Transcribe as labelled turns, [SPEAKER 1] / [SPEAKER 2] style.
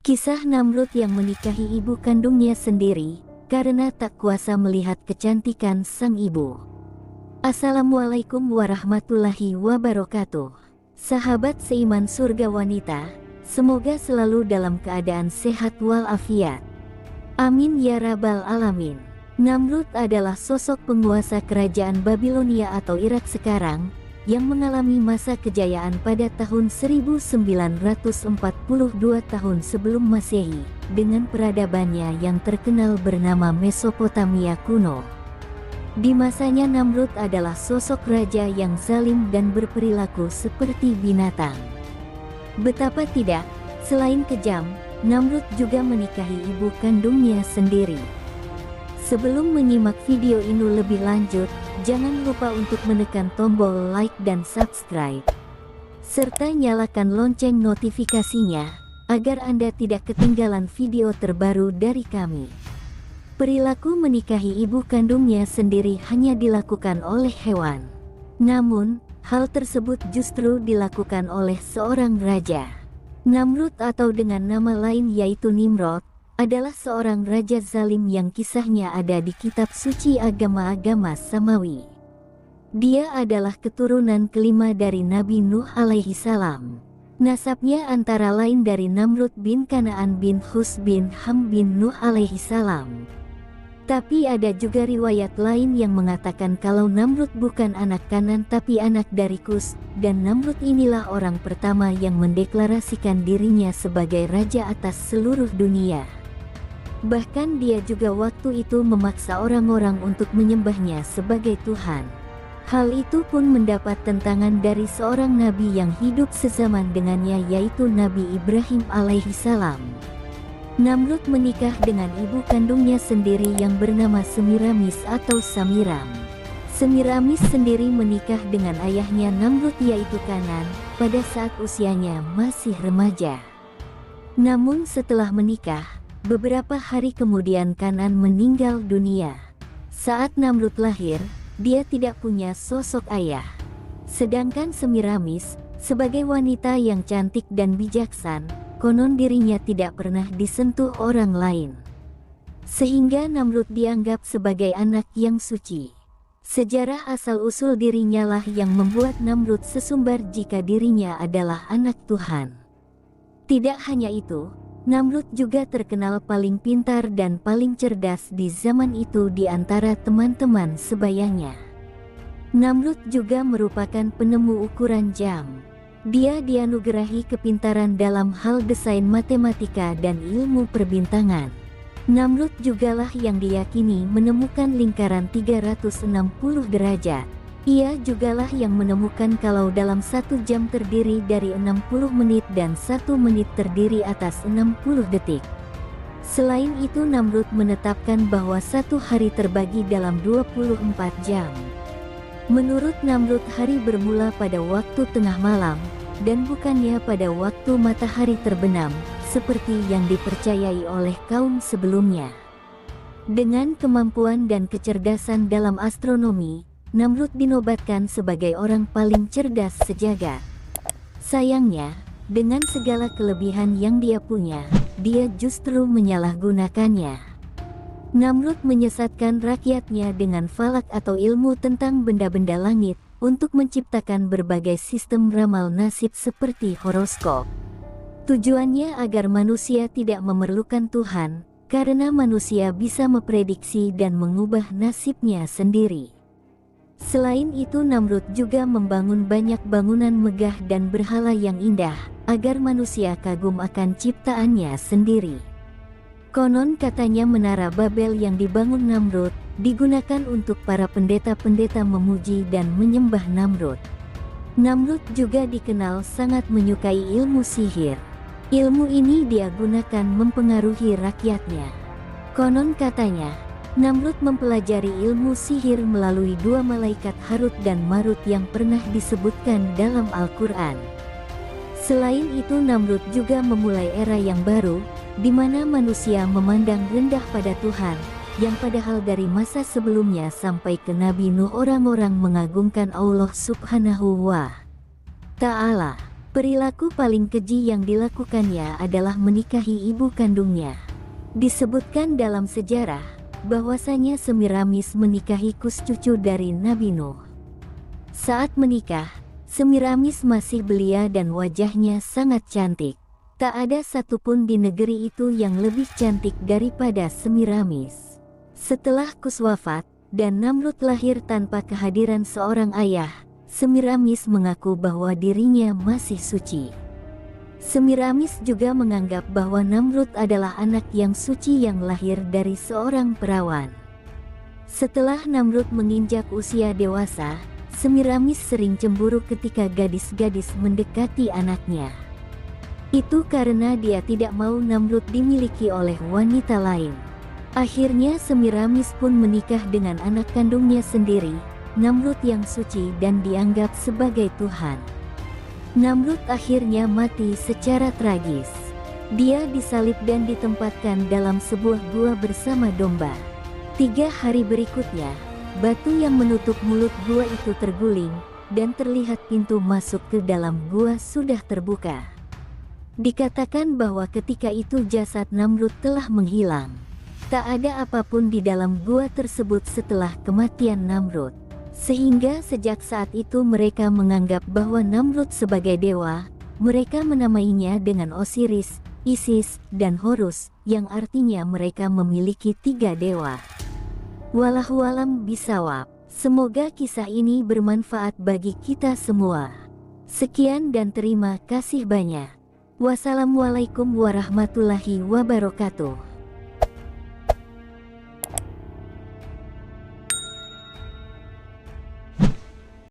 [SPEAKER 1] Kisah Namrud yang menikahi ibu kandungnya sendiri, karena tak kuasa melihat kecantikan sang ibu. Assalamualaikum warahmatullahi wabarakatuh. Sahabat seiman surga wanita, semoga selalu dalam keadaan sehat walafiat. Amin ya rabbal alamin. Namrud adalah sosok penguasa kerajaan Babilonia atau Irak sekarang, yang mengalami masa kejayaan pada tahun 1942 tahun sebelum Masehi, dengan peradabannya yang terkenal bernama Mesopotamia kuno. Di masanya Namrud adalah sosok raja yang zalim dan berperilaku seperti binatang. Betapa tidak, selain kejam, Namrud juga menikahi ibu kandungnya sendiri. Sebelum menyimak video ini lebih lanjut, jangan lupa untuk menekan tombol like dan subscribe, serta nyalakan lonceng notifikasinya, agar Anda tidak ketinggalan video terbaru dari kami. Perilaku menikahi ibu kandungnya sendiri hanya dilakukan oleh hewan. Namun, hal tersebut justru dilakukan oleh seorang raja. Namrud atau dengan nama lain yaitu Nimrod, adalah seorang raja zalim yang kisahnya ada di kitab suci agama-agama Samawi. Dia adalah keturunan kelima dari Nabi Nuh alaihi salam. Nasabnya antara lain dari Namrud bin Kanaan bin Hus bin Ham bin Nuh alaihi salam. Tapi ada juga riwayat lain yang mengatakan kalau Namrud bukan anak Kanan tapi anak dari Kus, dan Namrud inilah orang pertama yang mendeklarasikan dirinya sebagai raja atas seluruh dunia. Bahkan dia juga waktu itu memaksa orang-orang untuk menyembahnya sebagai Tuhan. Hal itu pun mendapat tentangan dari seorang nabi yang hidup sezaman dengannya yaitu Nabi Ibrahim alaihi salam. Namrud menikah dengan ibu kandungnya sendiri yang bernama Semiramis atau Samiram. Semiramis sendiri menikah dengan ayahnya Namrud yaitu Kanan, pada saat usianya masih remaja. Namun setelah menikah, beberapa hari kemudian Kanan meninggal dunia. Saat Namrud lahir, dia tidak punya sosok ayah. Sedangkan Semiramis, sebagai wanita yang cantik dan bijaksana, konon dirinya tidak pernah disentuh orang lain. Sehingga Namrud dianggap sebagai anak yang suci. Sejarah asal-usul dirinya lah yang membuat Namrud sesumbar jika dirinya adalah anak Tuhan. Tidak hanya itu, Namrud juga terkenal paling pintar dan paling cerdas di zaman itu di antara teman-teman sebayanya. Namrud juga merupakan penemu ukuran jam. Dia dianugerahi kepintaran dalam hal desain matematika dan ilmu perbintangan. Namrud jugalah yang diyakini menemukan lingkaran 360 derajat. Ia jugalah yang menemukan kalau dalam 1 jam terdiri dari 60 menit dan 1 menit terdiri atas 60 detik. Selain itu Namrud menetapkan bahwa 1 hari terbagi dalam 24 jam. Menurut Namrud hari bermula pada waktu tengah malam, dan bukannya pada waktu matahari terbenam, seperti yang dipercayai oleh kaum sebelumnya. Dengan kemampuan dan kecerdasan dalam astronomi, Namrud dinobatkan sebagai orang paling cerdas sejagat. Sayangnya, dengan segala kelebihan yang dia punya, dia justru menyalahgunakannya. Namrud menyesatkan rakyatnya dengan falak atau ilmu tentang benda-benda langit, untuk menciptakan berbagai sistem ramal nasib seperti horoskop. Tujuannya agar manusia tidak memerlukan Tuhan, karena manusia bisa memprediksi dan mengubah nasibnya sendiri. Selain itu Namrud juga membangun banyak bangunan megah dan berhala yang indah, agar manusia kagum akan ciptaannya sendiri. Konon katanya menara Babel yang dibangun Namrud, digunakan untuk para pendeta-pendeta memuji dan menyembah Namrud. Namrud juga dikenal sangat menyukai ilmu sihir. Ilmu ini dia gunakan mempengaruhi rakyatnya. Konon katanya, Namrud mempelajari ilmu sihir melalui 2 malaikat Harut dan Marut yang pernah disebutkan dalam Al-Quran. Selain itu Namrud juga memulai era yang baru, di mana manusia memandang rendah pada Tuhan, yang padahal dari masa sebelumnya sampai ke Nabi Nuh orang-orang mengagungkan Allah Subhanahu wa Ta'ala. Perilaku paling keji yang dilakukannya adalah menikahi ibu kandungnya. Disebutkan dalam sejarah bahwasanya Semiramis menikahi Kus, cucu dari Nabi Nuh. Saat menikah, Semiramis masih belia dan wajahnya sangat cantik. Tak ada satupun di negeri itu yang lebih cantik daripada Semiramis. Setelah Kus wafat dan Namrud lahir tanpa kehadiran seorang ayah, Semiramis mengaku bahwa dirinya masih suci. Semiramis juga menganggap bahwa Namrud adalah anak yang suci yang lahir dari seorang perawan. Setelah Namrud menginjak usia dewasa, Semiramis sering cemburu ketika gadis-gadis mendekati anaknya. Itu karena dia tidak mau Namrud dimiliki oleh wanita lain. Akhirnya Semiramis pun menikah dengan anak kandungnya sendiri, Namrud yang suci dan dianggap sebagai Tuhan. Namrud akhirnya mati secara tragis. Dia disalib dan ditempatkan dalam sebuah gua bersama domba. 3 hari berikutnya, batu yang menutup mulut gua itu terguling, dan terlihat pintu masuk ke dalam gua sudah terbuka. Dikatakan bahwa ketika itu jasad Namrud telah menghilang. Tak ada apapun di dalam gua tersebut setelah kematian Namrud. Sehingga sejak saat itu mereka menganggap bahwa Namrud sebagai dewa. Mereka menamainya dengan Osiris, Isis, dan Horus, yang artinya mereka memiliki 3 dewa. Wallahualam bisawab. Semoga kisah ini bermanfaat bagi kita semua. Sekian dan terima kasih banyak. Wassalamualaikum warahmatullahi wabarakatuh.